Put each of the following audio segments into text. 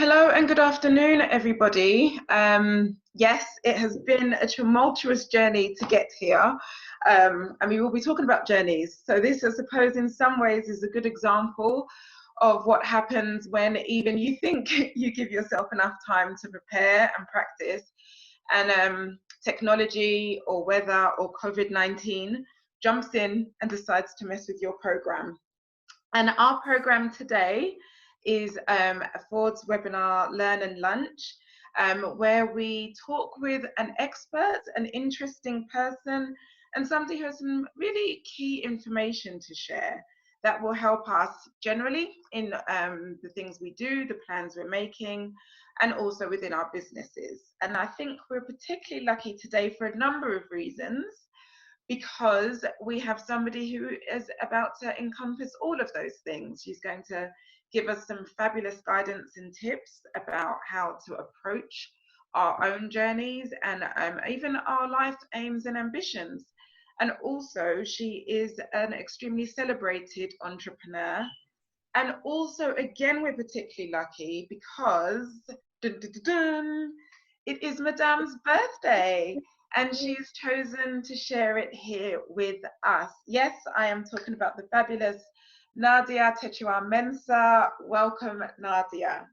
Hello and good afternoon, everybody. Yes, it has been a tumultuous journey to get here, and we will be talking about journeys. So this, I suppose, in some ways is a good example of what happens when even you think you give yourself enough time to prepare and practice, and technology or weather or COVID-19 jumps in and decides to mess with your program. And our program today is Ford's webinar Learn and Lunch, where we talk with an expert, an interesting person, and somebody who has some really key information to share that will help us generally in the things we do, the plans we're making, and also within our businesses. And I think we're particularly lucky today for a number of reasons, because we have somebody who is about to encompass all of those things. She's going to give us some fabulous guidance and tips about how to approach our own journeys and even our life aims and ambitions. And also, she is an extremely celebrated entrepreneur. And also, again, we're particularly lucky because it is Madame's birthday, and she's chosen to share it here with us. Yes, I am talking about the fabulous Nadia Takyiwaa-Mensah. Welcome, Nadia.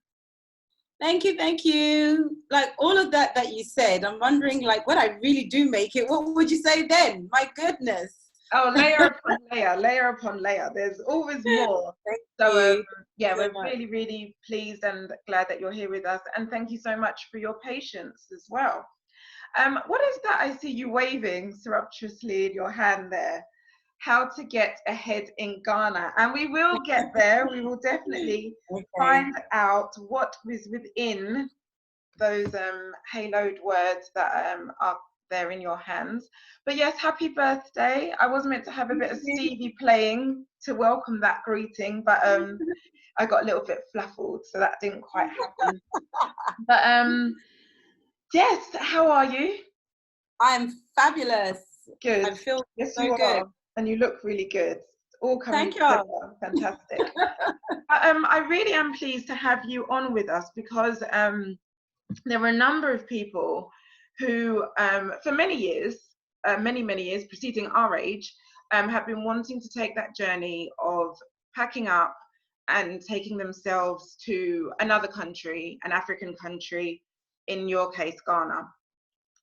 Thank you, thank you. Like all of that you said, I'm wondering, like, when I really do make it, what would you say then? My goodness. Oh, layer upon layer, layer upon layer. There's always more. So yeah, we're really, really pleased and glad that you're here with us. And thank you so much for your patience as well. What is that I see you waving surreptitiously in your hand there? How to get ahead in Ghana. And we will get there. We will definitely find out what is within those haloed words that are there in your hands. But yes, happy birthday. I was meant to have a bit of Stevie playing to welcome that greeting, but I got a little bit fluffled, so that didn't quite happen. But yes, how are you? I'm fabulous. Good. I feel so good. Are. And you look really good. All coming together. Fantastic. I really am pleased to have you on with us because there were a number of people who, for many years, many years preceding our age, have been wanting to take that journey of packing up and taking themselves to another country, an African country, in your case, Ghana.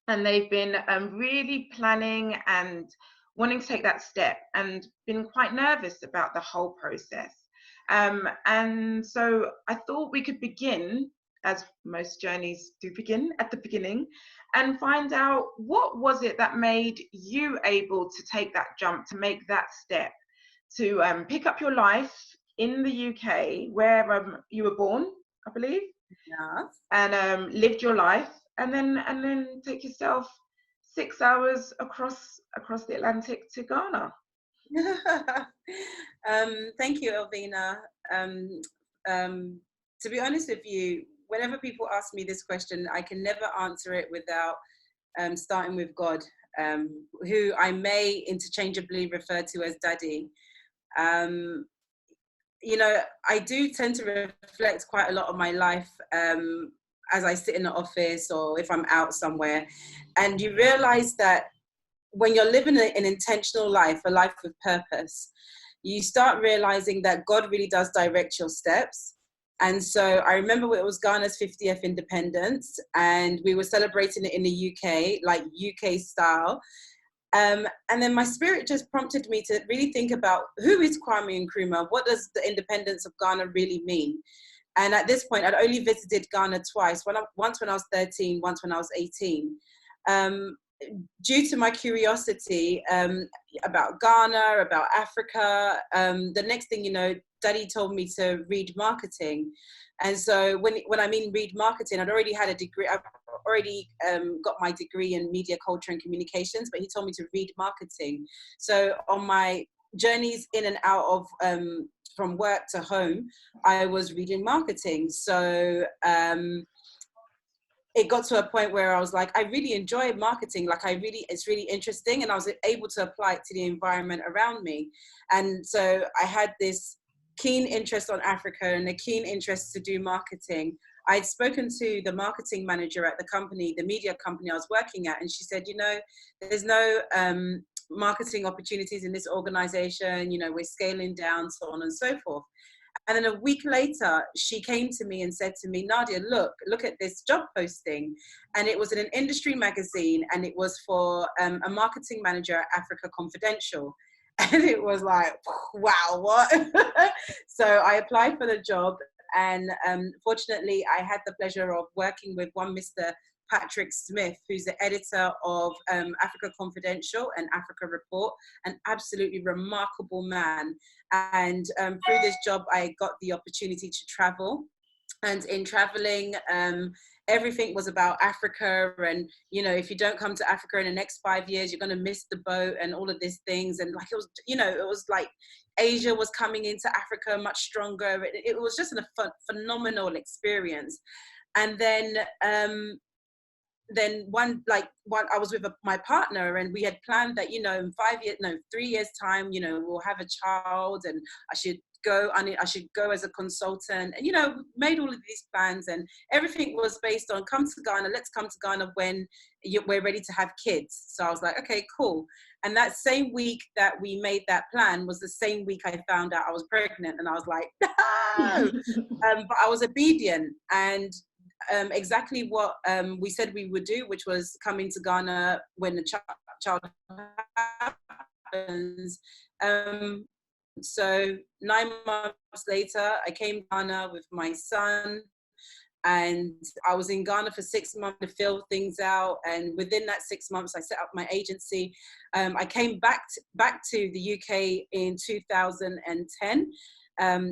And they've been really planning and wanting to take that step and been quite nervous about the whole process. And so I thought we could begin, as most journeys do begin, at the beginning, and find out what was it that made you able to take that jump, to make that step, to pick up your life in the UK, where you were born, I believe, and lived your life, and then take yourself 6 hours across the Atlantic to Ghana. Thank you, Elvina. To be honest with you, whenever people ask me this question, I can never answer it without starting with God, who I may interchangeably refer to as Daddy. You know, I do tend to reflect quite a lot of my life as I sit in the office or if I'm out somewhere, and you realize that when you're living an intentional life, a life with purpose, you start realizing that God really does direct your steps. And so I remember it was Ghana's 50th independence, and we were celebrating it in the UK, like UK style. And then my spirit just prompted me to really think about who is Kwame Nkrumah? What does the independence of Ghana really mean? And at this point, I'd only visited Ghana twice, once when I was 13, once when I was 18. Due to my curiosity about Ghana, about Africa, the next thing you know, Daddy told me to read marketing. And so when I mean read marketing, I'd already had a degree, I've already got my degree in media, culture and communications, but he told me to read marketing. So on my journeys in and out of from work to home, I was reading marketing. So it got to a point where I was like, I really enjoy marketing. Like it's really interesting. And I was able to apply it to the environment around me. And so I had this keen interest on Africa and a keen interest to do marketing. I'd spoken to the marketing manager at the company, the media company I was working at, and she said, you know, there's no marketing opportunities in this organization, you know, we're scaling down, so on and so forth. And then a week later, she came to me and said to me, Nadia, look at this job posting. And it was in an industry magazine, and it was for a marketing manager at Africa Confidential. And it was like, wow, what? So I applied for the job, and fortunately, I had the pleasure of working with one Mr. Patrick Smith, who's the editor of Africa Confidential and Africa Report, an absolutely remarkable man. And through this job, I got the opportunity to travel. And in traveling, everything was about Africa. And, you know, if you don't come to Africa in the next 5 years, you're going to miss the boat and all of these things. And like, it was, you know, it was like Asia was coming into Africa much stronger. It was just a phenomenal experience. And then I was with my partner, and we had planned that, you know, in 3 years time, you know, we'll have a child, and I should go as a consultant, and, you know, made all of these plans, and everything was based on let's come to Ghana when we're ready to have kids. So I was like, okay, cool. And that same week that we made that plan was the same week I found out I was pregnant, and I was like, no. But I was obedient, and exactly what we said we would do, which was coming to Ghana when the child happens. So 9 months later, I came to Ghana with my son, and I was in Ghana for 6 months to fill things out. And within that 6 months, I set up my agency. I came back to the UK in 2010.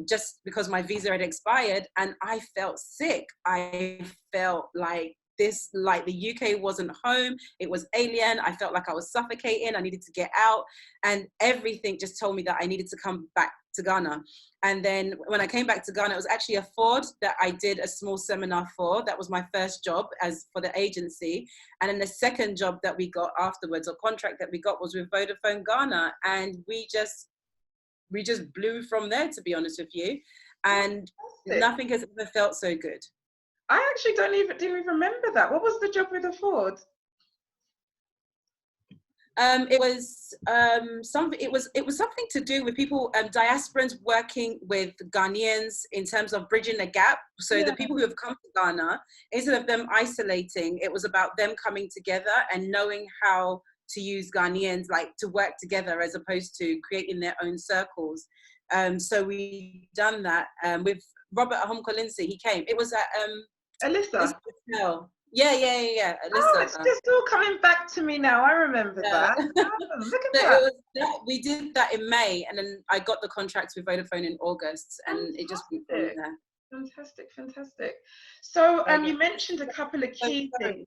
Just because my visa had expired, and I felt sick. I felt like the UK wasn't home. It was alien. I felt like I was suffocating. I needed to get out, and everything just told me that I needed to come back to Ghana. And then when I came back to Ghana, it was actually a Ford that I did a small seminar for. That was my first job for the agency. And then the second job that we got afterwards, or contract that we got, was with Vodafone Ghana. And we just blew from there, to be honest with you. And nothing has ever felt so good. I actually didn't even remember that. What was the job with the Ford? It was something to do with people, diasporans working with Ghanaians in terms of bridging the gap. So the people who have come to Ghana, instead of them isolating, it was about them coming together and knowing how to use Ghanaians, like, to work together as opposed to creating their own circles. So we done that with Robert Ahom-Kolinsi. He came. It was at Alyssa. Yeah. Alyssa. Oh, it's just all coming back to me now. I remember that. Oh, look at that. We did that in May, and then I got the contracts with Vodafone in August, and it just went from there. Fantastic. So you mentioned a couple of key things.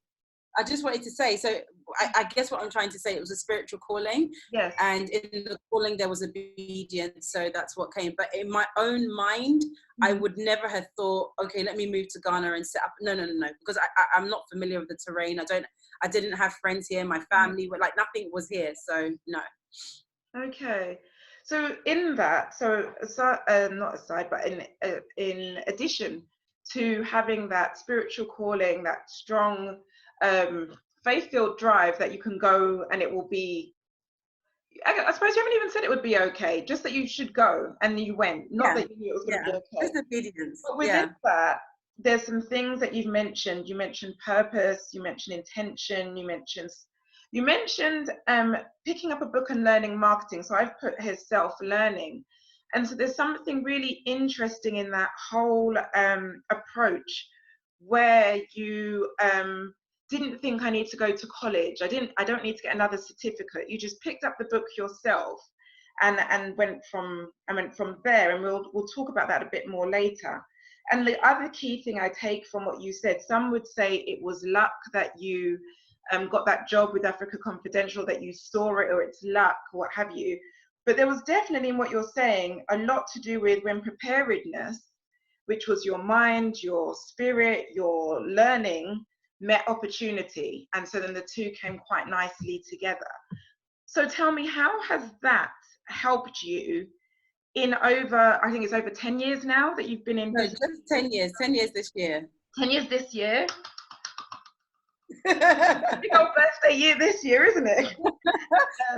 I just wanted to say, so I guess what I'm trying to say, it was a spiritual calling. Yes. And in the calling, there was obedience. So that's what came. But in my own mind, I would never have thought, okay, let me move to Ghana and set up. No. Because I'm not familiar with the terrain. I didn't have friends here. My family were like, nothing was here. So no. Okay. So in that, not aside, but in addition to having that spiritual calling, that strong faith-filled drive that you can go and it will be, I suppose you haven't even said it would be okay, just that you should go, and you went, not that you knew it was going to be okay. Just obedience. But within that, there's some things that you've mentioned. You mentioned purpose, you mentioned intention, you mentioned picking up a book and learning marketing. So I've put here self-learning. And so there's something really interesting in that whole approach, where you didn't think, I need to go to college. I don't need to get another certificate. You just picked up the book yourself and went from there. And we'll talk about that a bit more later. And the other key thing I take from what you said, some would say it was luck that you got that job with Africa Confidential, that you saw it, or it's luck, or what have you. But there was definitely, in what you're saying, a lot to do with when preparedness, which was your mind, your spirit, your learning, met opportunity. And so then the two came quite nicely together. So tell me, how has that helped you in over, I think it's over 10 years now that you've been in business? No, just 10 years this year. 10 years this year. Big old birthday year this year, isn't it?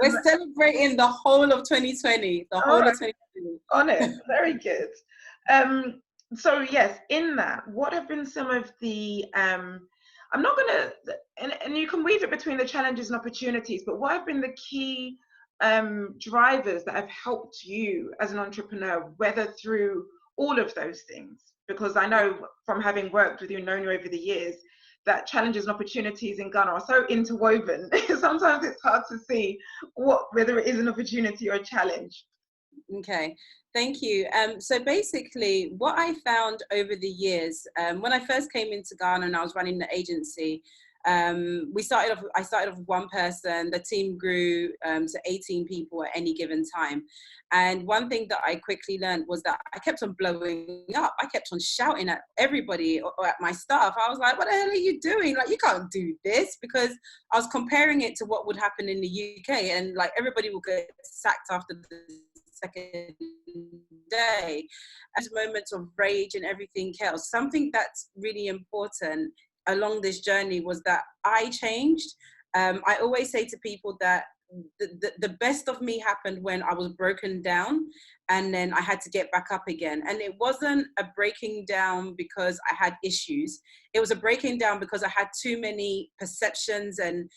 We're celebrating the whole of 2020. The whole of 2020. On it. Very good. So yes, in that, what have been some of the I'm not gonna and you can weave it between the challenges and opportunities, but what have been the key drivers that have helped you as an entrepreneur weather through all of those things? Because I know from having worked with you, known you over the years, that challenges and opportunities in Ghana are so interwoven. Sometimes it's hard to see whether it is an opportunity or a challenge. Okay, thank you. So basically, what I found over the years, when I first came into Ghana and I was running the agency, I started off with one person. The team grew to 18 people at any given time. And one thing that I quickly learned was that I kept on blowing up. I kept on shouting at everybody or at my staff. I was like, what the hell are you doing? Like, you can't do this, because I was comparing it to what would happen in the UK, and like everybody would get sacked after the second day. As moments of rage and everything else. Something that's really important along this journey was that I changed. I always say to people that the best of me happened when I was broken down, and then I had to get back up again. And it wasn't a breaking down because I had issues. It was a breaking down because I had too many perceptions and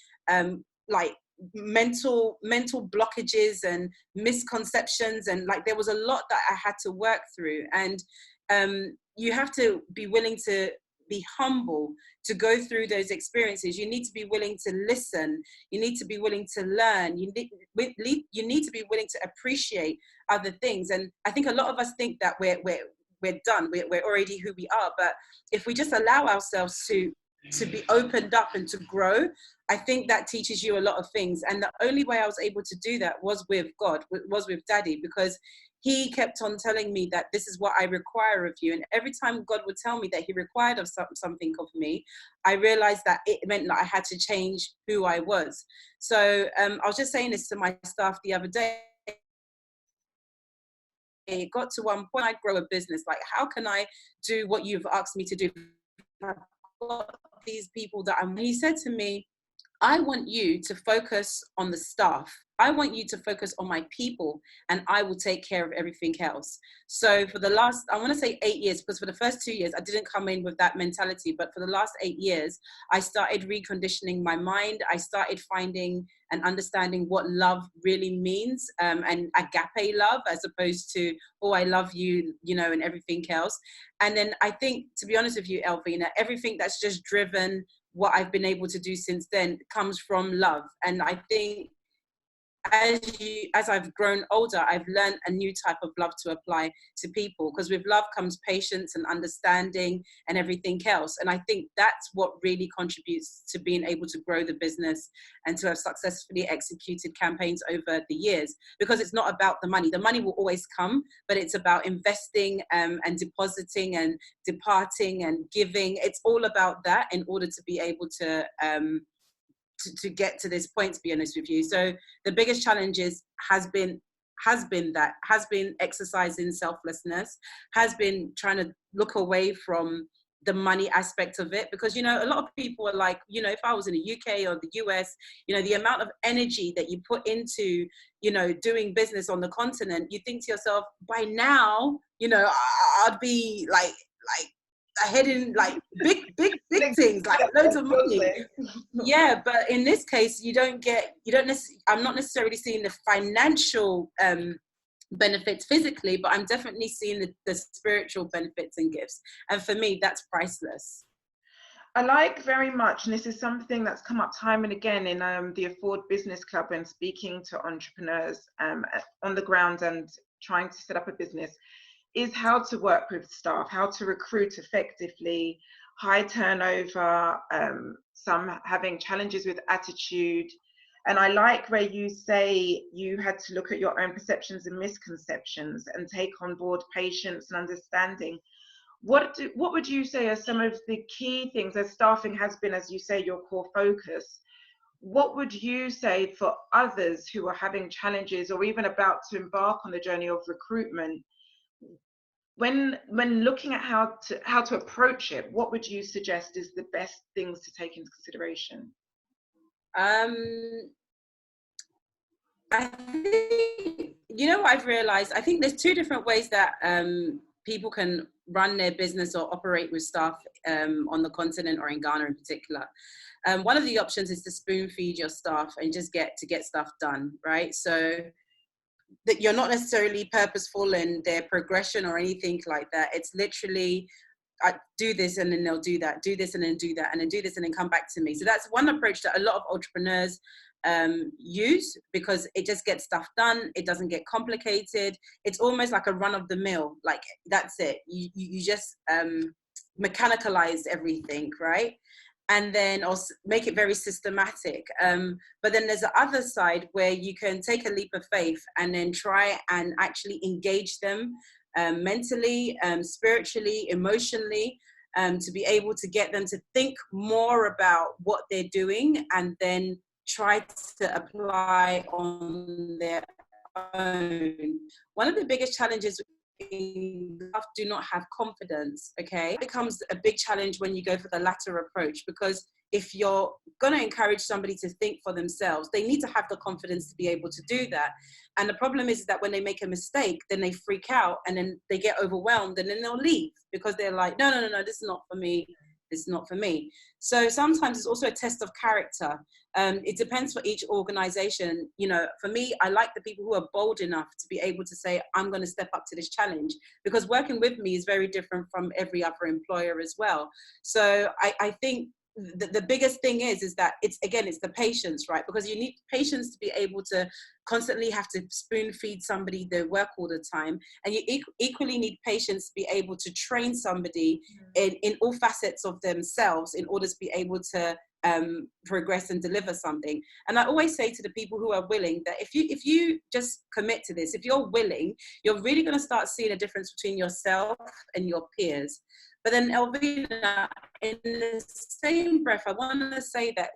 like mental blockages and misconceptions, and like there was a lot that I had to work through. And you have to be willing to be humble to go through those experiences. You need to be willing to listen. You need to be willing to learn. You need to be willing to appreciate other things. And I think a lot of us think that we're done. We're already who we are. But if we just allow ourselves to be opened up and to grow, I think that teaches you a lot of things. And the only way I was able to do that was with God, was with Daddy, because he kept on telling me that this is what I require of you. And every time God would tell me that he required of something of me, I realized that it meant that I had to change who I was. So I was just saying this to my staff the other day. It got to one point, I'd grow a business. Like, how can I do what you've asked me to do? I've got these people that he said to me, I want you to focus on the staff. I want you to focus on my people, and I will take care of everything else. So for the last, I want to say 8 years, because for the first 2 years, I didn't come in with that mentality. But for the last 8 years, I started reconditioning my mind. I started finding and understanding what love really means, and agape love, as opposed to, oh, I love you, you know, and everything else. And then I think, to be honest with you, Elvina, everything that's just driven what I've been able to do since then comes from love. And I think as I've grown older, I've learned a new type of love to apply to people, because with love comes patience and understanding and everything else. And I think that's what really contributes to being able to grow the business and to have successfully executed campaigns over the years, because it's not about the money. The money will always come, but it's about investing and depositing and departing and giving. It's all about that in order to be able to get to this point, to be honest with you. So the biggest challenge has been exercising selflessness, has been trying to look away from the money aspect of it, because, you know, a lot of people are like, you know, if I was in the UK or the US, you know, the amount of energy that you put into, you know, doing business on the continent, you think to yourself, by now, you know, I'd be like ahead in like big things, like loads of money. Yeah, but in this case, I'm not necessarily seeing the financial benefits physically, but I'm definitely seeing the spiritual benefits and gifts. And for me, that's priceless. I like very much, and this is something that's come up time and again in the Afford Business Club and speaking to entrepreneurs on the ground and trying to set up a business, is how to work with staff, how to recruit effectively, high turnover, some having challenges with attitude. And I like where you say you had to look at your own perceptions and misconceptions and take on board patience and understanding. What would you say are some of the key things, as staffing has been, as you say, your core focus? What would you say for others who are having challenges or even about to embark on the journey of recruitment? when looking at how to approach it, what would you suggest is the best things to take into consideration? I think, what I've realized, I think there's two different ways that people can run their business or operate with staff on the continent or in Ghana in particular. One of the options is to spoon feed your staff and just get stuff done, right? So that you're not necessarily purposeful in their progression or anything like that. It's literally, I do this and then they'll do that, do this and then do that, and then do this and then come back to me. So that's one approach that a lot of entrepreneurs use, because it just gets stuff done. It doesn't get complicated. It's almost like a run of the mill. Like, that's it. You just mechanicalize everything, right? And then also make it very systematic. But then there's the other side where you can take a leap of faith and then try and actually engage them mentally, spiritually, emotionally, to be able to get them to think more about what they're doing and then try to apply on their own. One of the biggest challenges do not have confidence, okay? It becomes a big challenge when you go for the latter approach, because if you're going to encourage somebody to think for themselves, they need to have the confidence to be able to do that. And the problem is that when they make a mistake, then they freak out and then they get overwhelmed and then they'll leave because they're like, no, this is not for me. It's not for me. So sometimes it's also a test of character. It depends for each organization. For me, I like the people who are bold enough to be able to say, I'm going to step up to this challenge, because working with me is very different from every other employer as well. So I think the biggest thing is that it's the patience, right? Because you need patience to be able to constantly have to spoon feed somebody their work all the time, and you equally need patience to be able to train somebody in all facets of themselves in order to be able to progress and deliver something. And I always say to the people who are willing that if you just commit to this, if you're willing, you're really going to start seeing a difference between yourself and your peers. But then, Elvina, in the same breath, I want to say that,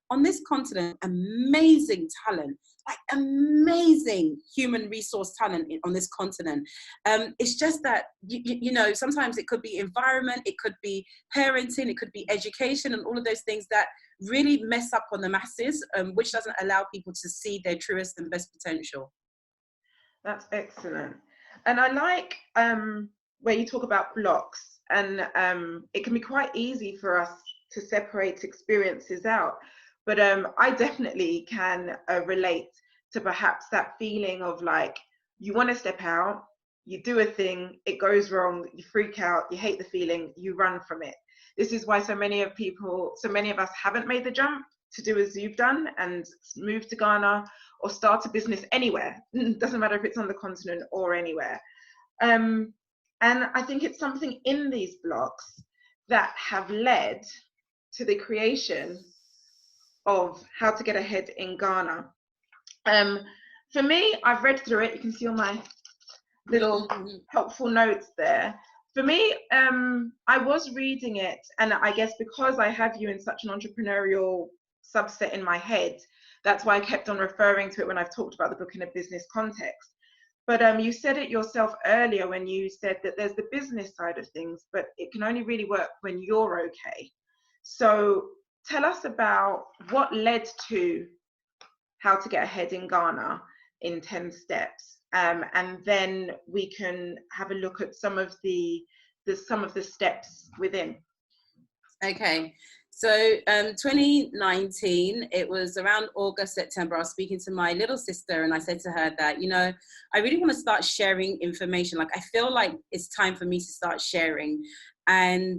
on this continent, amazing talent, like amazing human resource talent on this continent. It's just that, sometimes it could be environment, it could be parenting, it could be education, and all of those things that really mess up on the masses, which doesn't allow people to see their truest and best potential. That's excellent. And I like where you talk about blocks. And it can be quite easy for us to separate experiences out. But I definitely can relate to perhaps that feeling of like, you want to step out, you do a thing, it goes wrong, you freak out, you hate the feeling, you run from it. This is why so many of us haven't made the jump to do as you've done and move to Ghana or start a business anywhere. It doesn't matter if it's on the continent or anywhere. And I think it's something in these blocks that have led to the creation of How to Get Ahead in Ghana. For me, I've read through it. You can see all my little helpful notes there. For me, I was reading it, and I guess because I have you in such an entrepreneurial subset in my head, that's why I kept on referring to it when I've talked about the book in a business context. But you said it yourself earlier when you said that there's the business side of things, but it can only really work when you're okay. So tell us about what led to How to Get Ahead in Ghana in 10 steps. And then we can have a look at some of the steps within. Okay. So 2019, it was around August, September, I was speaking to my little sister and I said to her that, I really want to start sharing information. Like, I feel like it's time for me to start sharing. And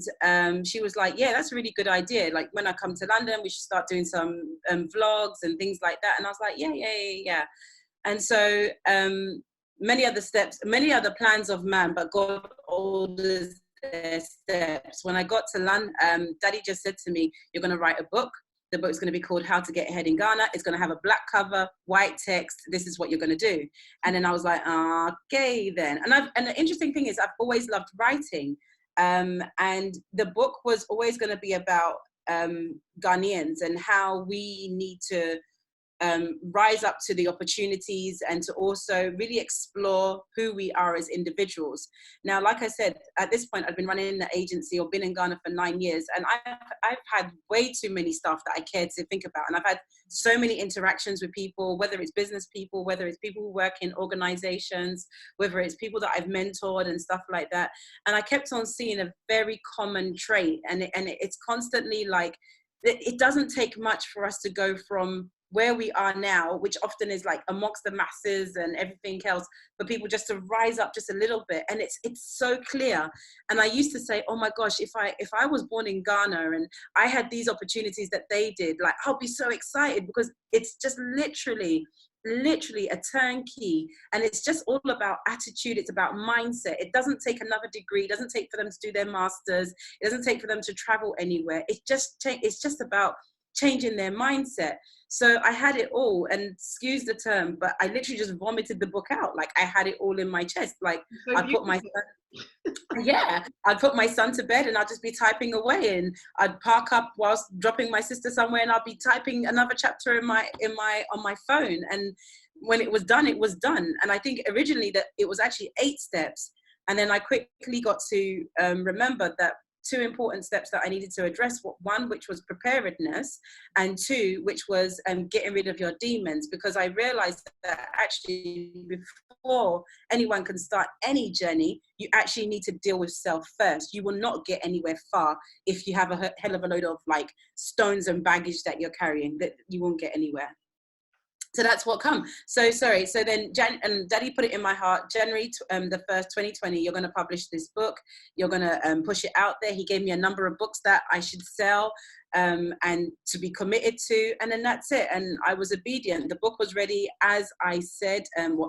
she was like, yeah, that's a really good idea. Like, when I come to London, we should start doing some vlogs and things like that. And I was like, yeah. And so many other plans of man, but God orders their steps. When I got to London, Daddy just said to me, you're going to write a book. The book's going to be called How to Get Ahead in Ghana. It's going to have a black cover, white text. This is what you're going to do. And then I was like, okay then. And the interesting thing is I've always loved writing. And the book was always going to be about Ghanaians and how we need to rise up to the opportunities and to also really explore who we are as individuals. Now, like I said, at this point, I've been running the agency or been in Ghana for 9 years, and I've had way too many stuff that I care to think about. And I've had so many interactions with people, whether it's business people, whether it's people who work in organizations, whether it's people that I've mentored and stuff like that. And I kept on seeing a very common trait, and it's constantly like, it doesn't take much for us to go from where we are now, which often is like amongst the masses and everything else, for people just to rise up just a little bit. And it's so clear. And I used to say, oh my gosh, if I was born in Ghana and I had these opportunities that they did, like, I'll be so excited, because it's just literally a turnkey, and it's just all about attitude. It's about mindset. It doesn't take another degree. It doesn't take for them to do their masters. It doesn't take for them to travel anywhere. It's just about changing their mindset. So I had it all, and excuse the term, but I literally just vomited the book out. Like, I had it all in my chest. Like, So I'd put my son to bed and I'd just be typing away, and I'd park up whilst dropping my sister somewhere, and I'd be typing another chapter on my phone. And when it was done, it was done. And I think originally that it was actually 8 steps. And then I quickly got to remember that 2 important steps that I needed to address. One, which was preparedness, and 2, which was getting rid of your demons, because I realized that actually before anyone can start any journey, you actually need to deal with self first. You will not get anywhere far if you have a hell of a load of like stones and baggage that you're carrying, that you won't get anywhere. So that's what come. So sorry. So then Daddy put it in my heart, January the 1st, 2020, you're going to publish this book. You're going to push it out there. He gave me a number of books that I should sell and to be committed to. And then that's it. And I was obedient. The book was ready as I said,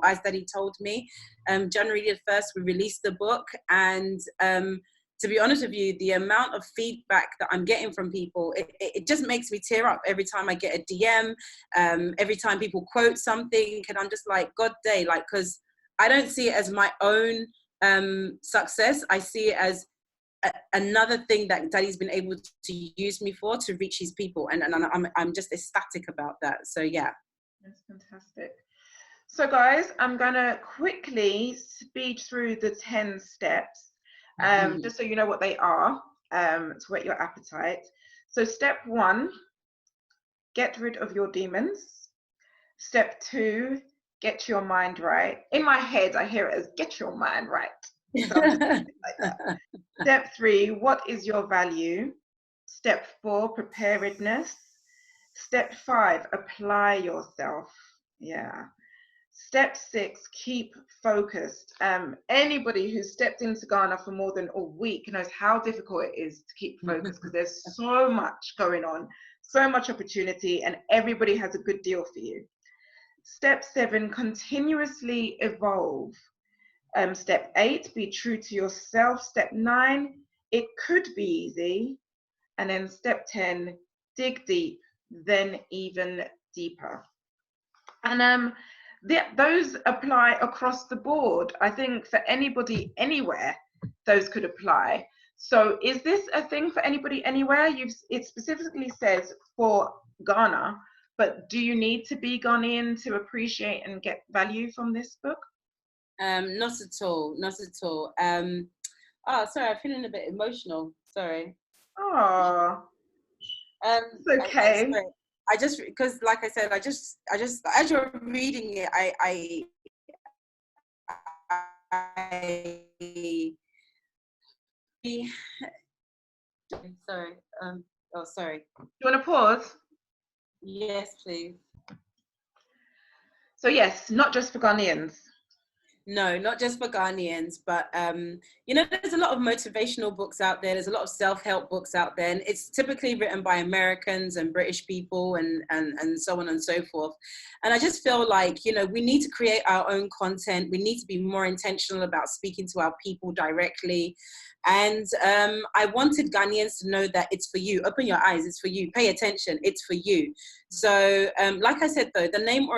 as Daddy told me. January the 1st, we released the book. And to be honest with you, the amount of feedback that I'm getting from people, it just makes me tear up every time I get a DM, every time people quote something, and I'm just like, God day, like, because I don't see it as my own success. I see it as another thing that Daddy's been able to use me for to reach his people, and I'm just ecstatic about that. So yeah. That's fantastic. So guys, I'm gonna quickly speed through the 10 steps. Just so you know what they are, to whet your appetite. So step 1, get rid of your demons. Step 2, get your mind right. In my head, I hear it as get your mind right. So I'm just like that. Step 3, what is your value? Step 4, preparedness. Step 5, apply yourself. Yeah. Step 6, keep focused. Anybody who's stepped into Ghana for more than a week knows how difficult it is to keep focused, because there's so much going on, so much opportunity, and everybody has a good deal for you. Step 7, continuously evolve. Step 8, be true to yourself. Step 9, it could be easy. And then step 10, dig deep, then even deeper. And those apply across the board. I think for anybody anywhere, those could apply. So is this a thing for anybody anywhere? It specifically says for Ghana, but do you need to be Ghanaian to appreciate and get value from this book? Not at all. Not at all. Sorry, I'm feeling a bit emotional. Sorry. Oh, it's okay. I just, because like I said, I just as you're reading it, sorry. Sorry. Do you want to pause? Yes, please. So yes, not just for Ghanaians. No, not just for Ghanaians, but there's a lot of motivational books out there. There's a lot of self-help books out there, and it's typically written by Americans and British people and so on and so forth. And I just feel like, we need to create our own content. We need to be more intentional about speaking to our people directly. And I wanted Ghanaians to know that it's for you. Open your eyes, it's for you. Pay attention, it's for you. So, like I said, though, the name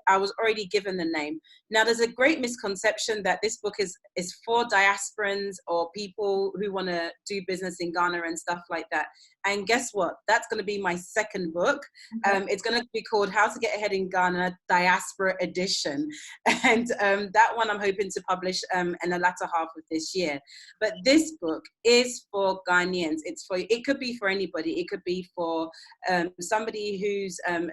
I was already given the name. Now, there's a great misconception that this book is for diasporans or people who want to do business in Ghana and stuff like that. And guess what? That's going to be my second book. It's going to be called How to Get Ahead in Ghana, Diaspora Edition. And that one I'm hoping to publish in the latter half of this year. But this book is for Ghanaians. It could be for anybody. It could be for somebody who's a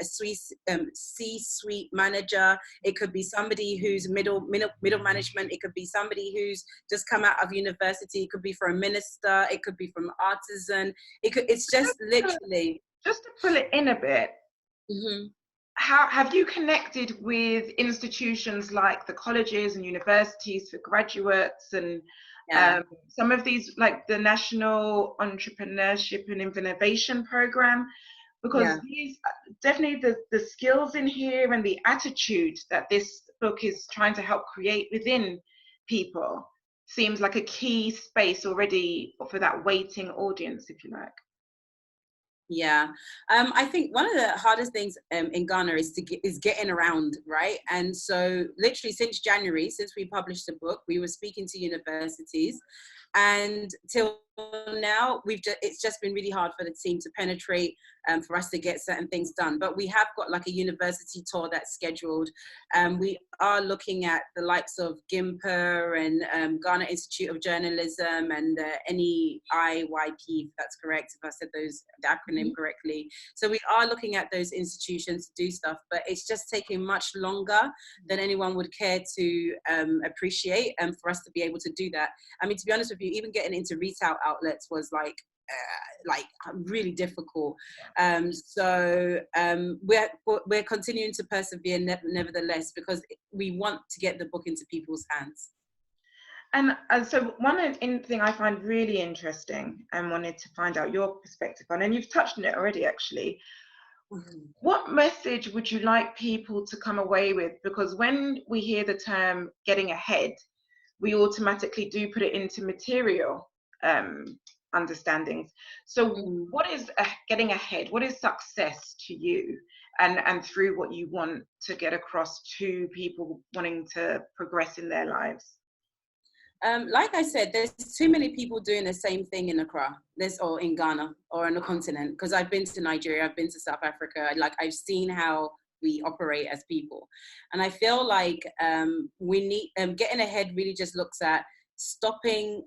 C-suite manager. It could be somebody who's middle management. It could be somebody who's just come out of university. It could be for a minister. It could be from artisan. It's just literally. Just to pull it in a bit. Mm-hmm. How have you connected with institutions like the colleges and universities for graduates and some of these, like the National Entrepreneurship and Innovation Program? Because these definitely the skills in here and the attitude that this book is trying to help create within people seems like a key space already for that waiting audience, if you like. Yeah, I think one of the hardest things in Ghana is getting around, right? And so literally since January, since we published the book, we were speaking to universities, and till now it's just been really hard for the team to penetrate, for us to get certain things done. But we have got like a university tour that's scheduled. We are looking at the likes of GIMPA and Ghana Institute of Journalism and NEIYP, if that's correct, if I said the acronym correctly. So we are looking at those institutions to do stuff, but it's just taking much longer than anyone would care to appreciate, and for us to be able to do that. I mean, to be honest with you, even getting into retail outlets was like really difficult. So we're continuing to persevere nevertheless, because we want to get the book into people's hands. And so one thing I find really interesting and wanted to find out your perspective on, and you've touched on it already actually, what message would you like people to come away with? Because when we hear the term getting ahead, we automatically do put it into material understandings. So what is getting ahead? What is success to you, and through what you want to get across to people wanting to progress in their lives? Like I said, there's too many people doing the same thing in Accra, or in Ghana, or on the continent, because I've been to Nigeria, I've been to South Africa, like I've seen how we operate as people. And I feel like we need, getting ahead really just looks at stopping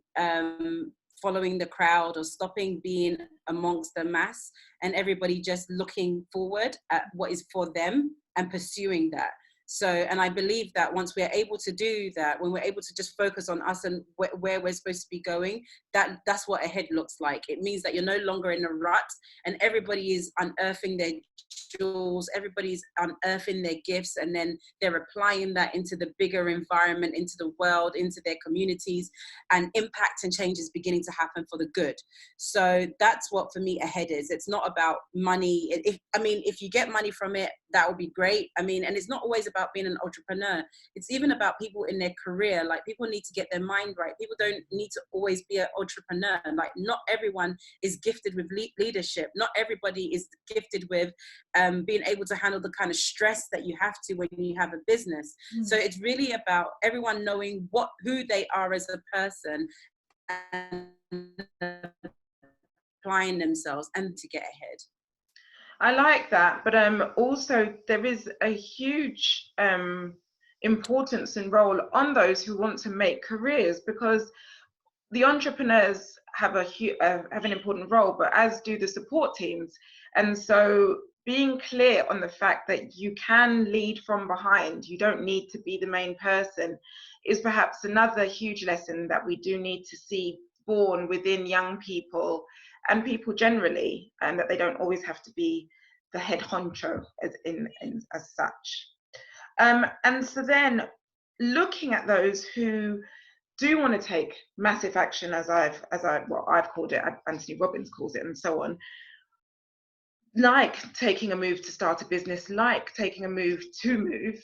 following the crowd, or stopping being amongst the mass, and everybody just looking forward at what is for them and pursuing that. So, and I believe that once we're able to do that, when we're able to just focus on us and where we're supposed to be going, that's what ahead looks like. It means that you're no longer in a rut, and everybody is unearthing their jewels, everybody's unearthing their gifts, and then they're applying that into the bigger environment, into the world, into their communities, and impact and change is beginning to happen for the good. So that's what for me ahead is. It's not about money. If you get money from it, that would be great. I mean, and it's not always about being an entrepreneur. It's even about people in their career. Like, people need to get their mind right. People don't need to always be an entrepreneur. Like, not everyone is gifted with leadership. Not everybody is gifted with being able to handle the kind of stress that you have to when you have a business. So it's really about everyone knowing who they are as a person and applying themselves and to get ahead. I like that, but also there is a huge importance and role on those who want to make careers, because the entrepreneurs have an important role, but as do the support teams. And so being clear on the fact that you can lead from behind, you don't need to be the main person, is perhaps another huge lesson that we do need to see born within young people and people generally, and that they don't always have to be the head honcho as such. And so then looking at those who do want to take massive action, as I've called it, Anthony Robbins calls it, and so on, like taking a move to start a business, like taking a move to move,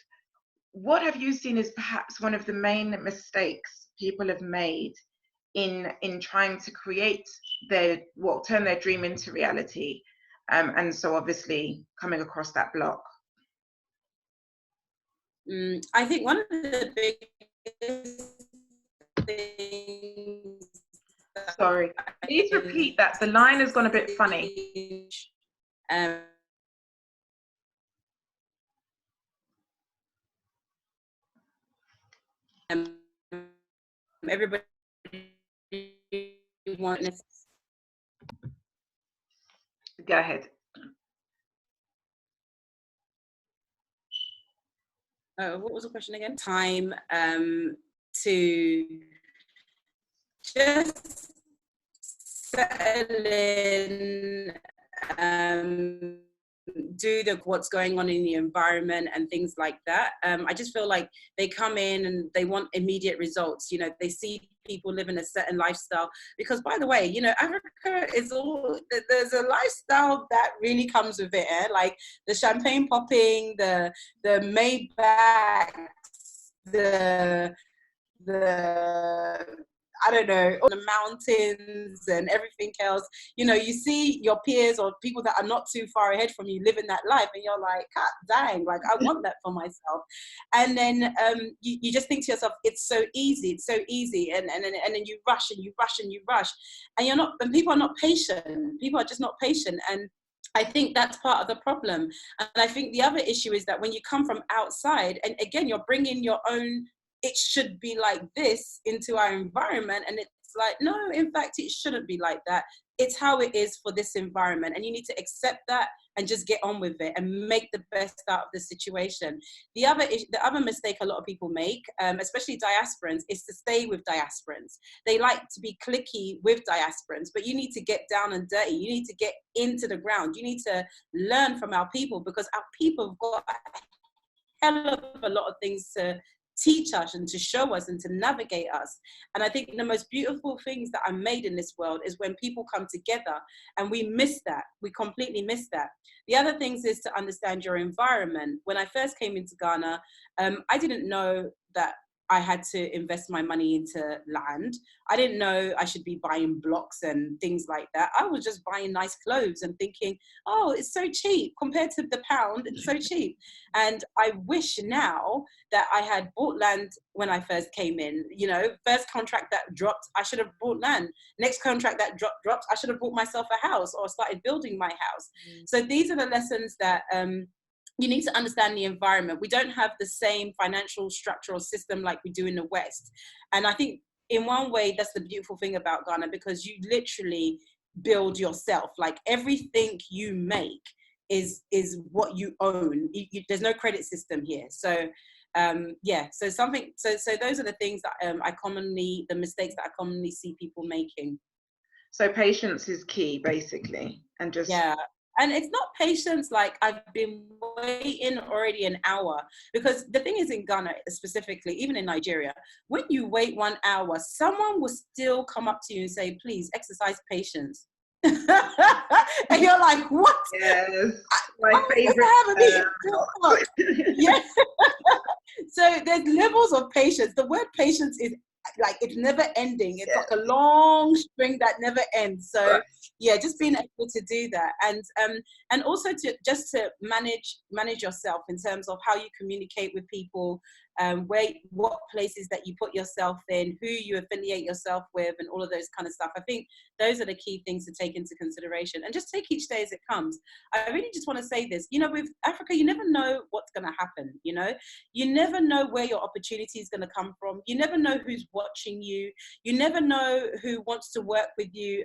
what have you seen is perhaps one of the main mistakes people have made in trying to create turn their dream into reality, And so obviously coming across that block. I think one of the biggest things. Sorry, please repeat that. The line has gone a bit funny. Everybody wants. Go ahead. What was the question again? Time to just settle in, do what's going on in the environment and things like that. I just feel like they come in and they want immediate results. You know, they see people living a certain lifestyle, because by the way, you know, Africa is all, there's a lifestyle that really comes with it, like the champagne popping, the Maybach, the I don't know, on the mountains and everything else. You know, you see your peers or people that are not too far ahead from you living that life, and you're like, God dang, like I want that for myself. And then you just think to yourself, it's so easy, and then you rush and you rush and you rush, and you're not, and people are not patient. People are just not patient, and I think that's part of the problem. And I think the other issue is that when you come from outside, and again, you're bringing your own, it should be like this into our environment, and it's like, no, in fact it shouldn't be like that. It's how it is for this environment, and you need to accept that and just get on with it and make the best out of the situation. The other mistake a lot of people make, especially diasporans, is to stay with diasporans. They like to be cliquey with diasporans, but you need to get down and dirty. You need to get into the ground. You need to learn from our people, because our people have got a hell of a lot of things to teach us and to show us and to navigate us. And I think the most beautiful things that are made in this world is when people come together, and we miss that. We completely miss that. The other things is to understand your environment. When I first came into Ghana, I didn't know that I had to invest my money into land. I didn't know I should be buying blocks and things like that. I was just buying nice clothes and thinking, oh, it's so cheap compared to the pound, it's so cheap. And I wish now that I had bought land when I first came in. You know, first contract that dropped, I should have bought land. Next contract that dropped, I should have bought myself a house or started building my house. So these are the lessons that you need to understand the environment. We don't have the same financial structure or system like we do in the West. And I think in one way, that's the beautiful thing about Ghana, because you literally build yourself. Like everything you make is what you own. There's no credit system here. So yeah, so those are the things that the mistakes that I commonly see people making. So patience is key, basically, and just... Yeah. And it's not patience like I've been waiting already an hour, because the thing is in Ghana specifically, even in Nigeria, when you wait 1 hour, someone will still come up to you and say, please exercise patience. And you're like, what? Yes, my favorite. Yeah. So there's levels of patience. The word patience is like, it's never ending. It's like a long string that never ends. So yeah, just being able to do that, and also to just to manage yourself in terms of how you communicate with people, what places that you put yourself in, who you affiliate yourself with, and all of those kind of stuff. I think those are the key things to take into consideration, and just take each day as it comes. I really just want to say this, you know, with Africa, you never know what's going to happen. You know, you never know where your opportunity is going to come from. You never know who's watching you. You never know who wants to work with you.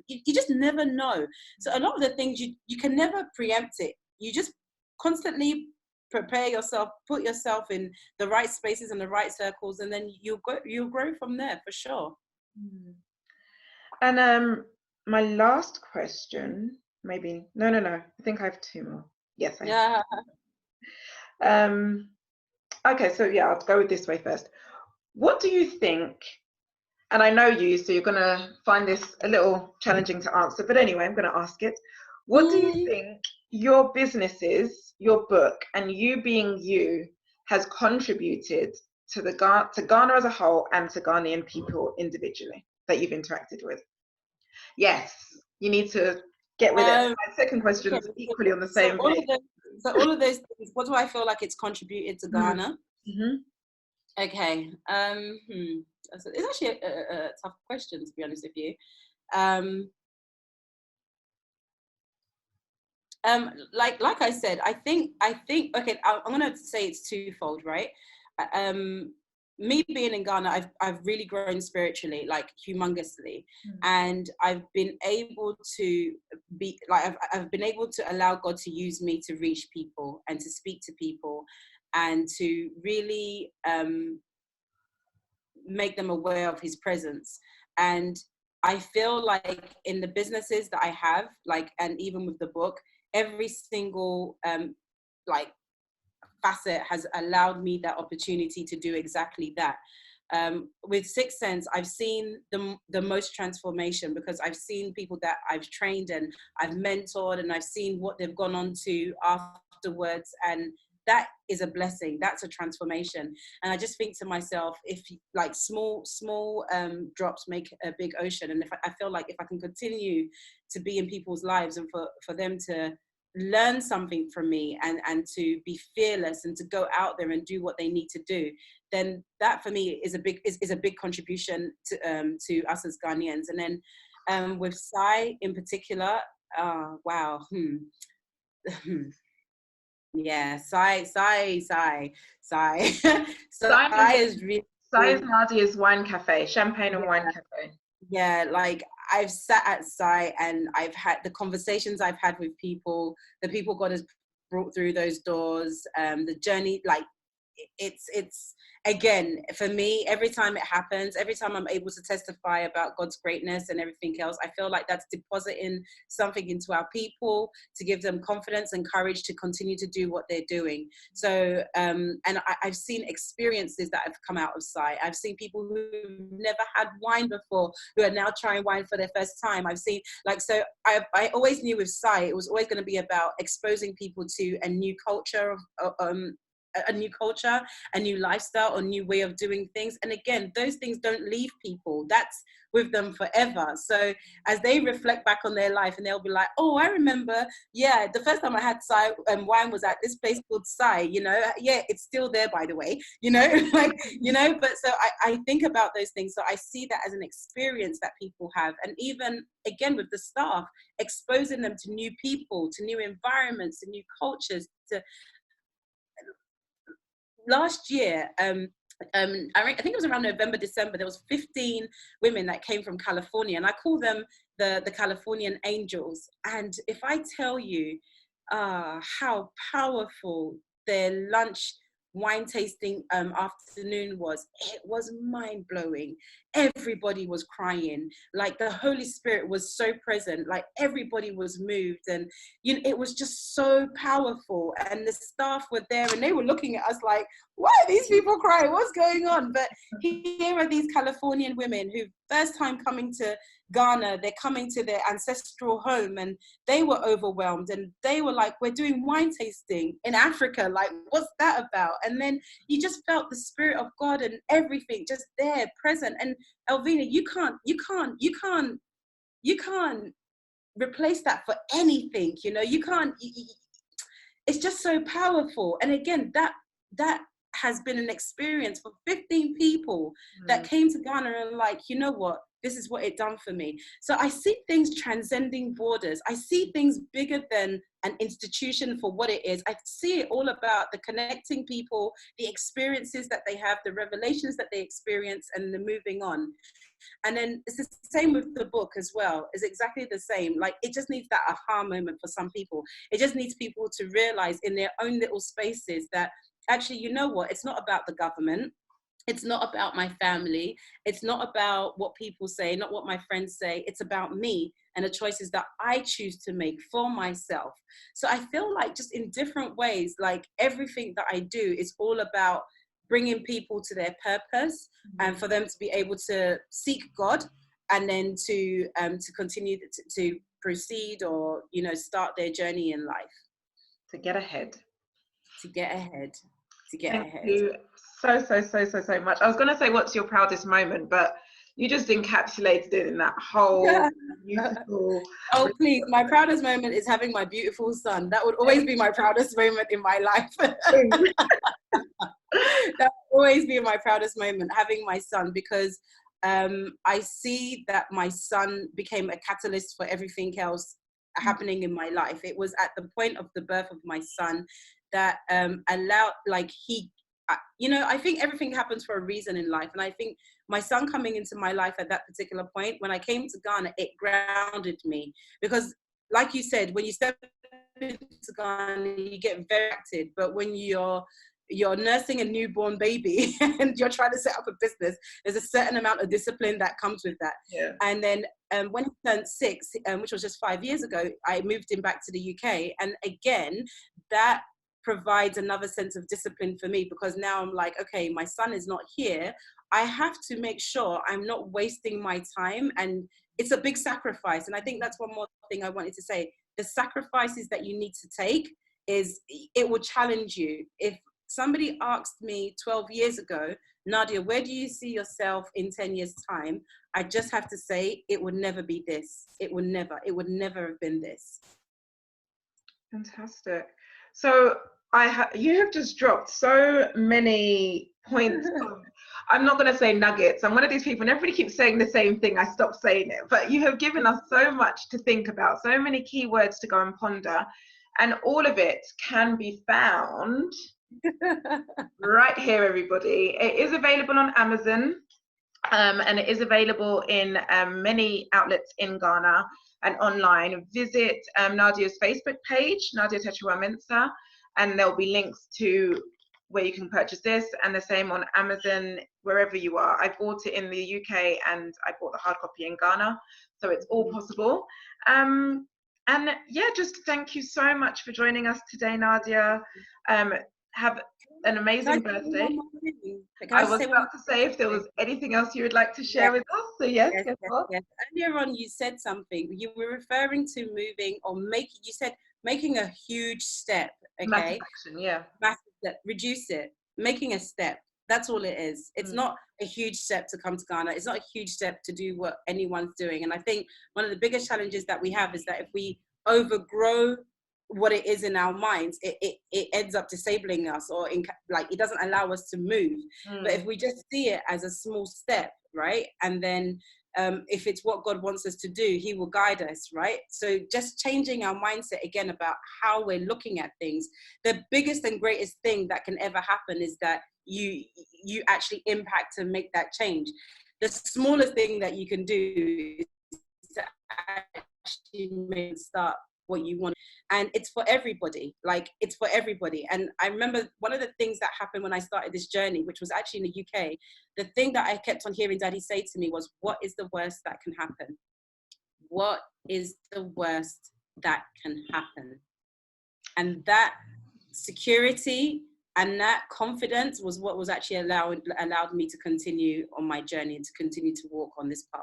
You just never know. So a lot of the things you can never preempt it. You just constantly prepare yourself, put yourself in the right spaces and the right circles, and then you'll grow from there for sure. And my last question, maybe no, I think I have two more. Yes, I have. Okay, so yeah, I'll go with this way first. What do you think, and I know you, so you're gonna find this a little challenging to answer, but anyway, I'm gonna ask it. What do you think your businesses, your book, and you being you has contributed to Ghana as a whole and to Ghanaian people individually that you've interacted with? Yes, you need to get with it. My second question Okay, is equally on the same vein. All of those things, what do I feel like it's contributed to Ghana? Mm-hmm. Okay. It's actually a tough question, to be honest with you. Like I said, I think okay, I'm gonna say it's twofold, right? Me being in Ghana, I've really grown spiritually, like humongously, and I've been able to be like I've been able to allow God to use me to reach people and to speak to people and to really make them aware of His presence. And I feel like in the businesses that I have, like, and even with the book, every single like facet has allowed me that opportunity to do exactly that. With Sixth Sense, I've seen the most transformation because I've seen people that I've trained and I've mentored, and I've seen what they've gone on to afterwards, and that is a blessing. That's a transformation. And I just think to myself, if like small drops make a big ocean, and if I feel like if I can continue to be in people's lives and for them to learn something from me and to be fearless and to go out there and do what they need to do, then that for me is a big contribution to us as Ghanaians. And then with Sai in particular, wow. Yeah, Sai is really. Sai is Nadia's wine cafe, champagne and wine cafe. Yeah, like I've sat at Sai and I've had the conversations I've had with people, the people God has brought through those doors, the journey, like it's again, for me, every time it happens, every time I'm able to testify about God's greatness and everything else, I feel like that's depositing something into our people to give them confidence and courage to continue to do what they're doing. So, and I've seen experiences that have come out of Sai. I've seen people who've never had wine before who are now trying wine for their first time. I've seen, like, so I always knew with Sai, it was always going to be about exposing people to a new culture a new culture, a new lifestyle, a new way of doing things. And again, those things don't leave people. That's with them forever. So as they reflect back on their life, and they'll be like, oh, I remember, yeah, the first time I had Sai wine was at this place called Sai, you know, yeah, it's still there, by the way, you know, like, you know, but so I think about those things. So I see that as an experience that people have. And even again, with the staff, exposing them to new people, to new environments, to new cultures, to last year, I think it was around November, December, there was 15 women that came from California, and I call them the Californian angels. And if I tell you how powerful their lunch wine tasting afternoon was, it was mind-blowing. Everybody was crying, like the Holy Spirit was so present, like everybody was moved, and you know, it was just so powerful. And the staff were there and they were looking at us like, why are these people crying, what's going on? But here are these Californian women who first time coming to Ghana, they're coming to their ancestral home, and they were overwhelmed, and they were like, we're doing wine tasting in Africa, like what's that about? And then you just felt the Spirit of God and everything just there present. And Elvina, you can't replace that for anything, you know, you can't, it's just so powerful. And again, that has been an experience for 15 people that came to Ghana and like, you know what, this is what it done for me. So I see things transcending borders. I see things bigger than an institution for what it is. I see it all about the connecting people, the experiences that they have, the revelations that they experience, and the moving on. And then it's the same with the book as well. It's exactly the same. Like, it just needs that aha moment for some people. It just needs people to realize in their own little spaces that actually, you know what, it's not about the government. It's not about my family. It's not about what people say, not what my friends say. It's about me and the choices that I choose to make for myself. So I feel like just in different ways, like everything that I do is all about bringing people to their purpose and for them to be able to seek God and then to continue to proceed or, you know, start their journey in life. To get ahead. Thank you so much. I was going to say, what's your proudest moment? But you just encapsulated it in that whole beautiful. Oh, please. My proudest moment is having my beautiful son. That would always be my proudest moment in my life. That will always be my proudest moment, having my son, because I see that my son became a catalyst for everything else happening in my life. It was at the point of the birth of my son that allowed, like, I think everything happens for a reason in life. And I think my son coming into my life at that particular point, when I came to Ghana, it grounded me. Because like you said, when you step into Ghana, you get very active. But when you're nursing a newborn baby and you're trying to set up a business, there's a certain amount of discipline that comes with that. Yeah. And then when he turned 6, which was just 5 years ago, I moved him back to the UK. And again, that provides another sense of discipline for me, because now I'm like, okay, my son is not here. I have to make sure I'm not wasting my time. And it's a big sacrifice. And I think that's one more thing I wanted to say. The sacrifices that you need to take it will challenge you. If somebody asked me 12 years ago, Nadia, where do you see yourself in 10 years' time? I just have to say, it would never be this. It would never have been this. Fantastic. So you have just dropped so many points. I'm not going to say nuggets. I'm one of these people, and everybody keeps saying the same thing. I stopped saying it. But you have given us so much to think about, so many keywords to go and ponder. And all of it can be found right here, everybody. It is available on Amazon, and it is available in many outlets in Ghana and online. Visit Nadia's Facebook page, Nadia Takyiwaa-Mensah, and there'll be links to where you can purchase this, and the same on Amazon, wherever you are. I bought it in the UK and I bought the hard copy in Ghana, so it's all possible. And yeah, just thank you so much for joining us today, Nadia. Have an amazing birthday. I was about to say if there was anything else you would like to share with us. So yes. Earlier on, you said something. You were referring to moving or making a huge step. Okay. Massive action, yeah. Massive step. Reduce it. Making a step. That's all it is. It's not a huge step to come to Ghana. It's not a huge step to do what anyone's doing. And I think one of the biggest challenges that we have is that if we overgrow what it is in our minds, it ends up disabling us, or it doesn't allow us to move. But if we just see it as a small step, right? And then if it's what God wants us to do, he will guide us, right? So just changing our mindset again about how we're looking at things. The biggest and greatest thing that can ever happen is that you actually impact and make that change. The smallest thing that you can do is to actually start what you want. And it's for everybody. It's for everybody. And I remember one of the things that happened when I started this journey, which was actually in the UK, the thing that I kept on hearing Daddy say to me was, what is the worst that can happen? What is the worst that can happen? And that security and that confidence was what was actually allowed me to continue on my journey and to continue to walk on this path.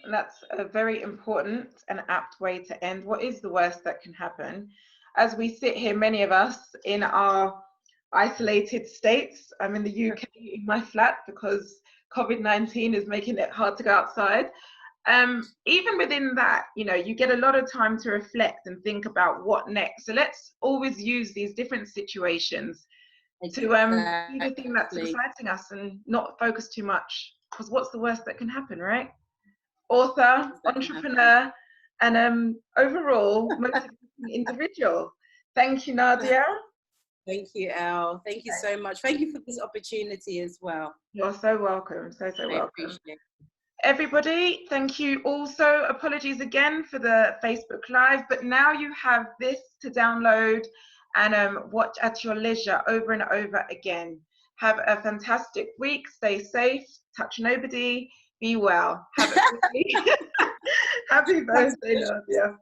And that's a very important and apt way to end. What is the worst that can happen? As we sit here, many of us in our isolated states, I'm in the UK in my flat because COVID-19 is making it hard to go outside. Even within that, you get a lot of time to reflect and think about what next. So let's always use these different situations to do the thing that's exciting us and not focus too much, because what's the worst that can happen, right? Author, entrepreneur, and overall motivating individual. Thank you, Nadia. Thank you, Elle. Thank you so much. Thank you for this opportunity as well. You're so welcome. So welcome. Everybody, thank you also. Apologies again for the Facebook Live, but now you have this to download and watch at your leisure over and over again. Have a fantastic week. Stay safe. Touch nobody. Be well. Have a good Happy birthday, Nadia.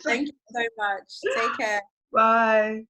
Thank you so much. Take care. Bye.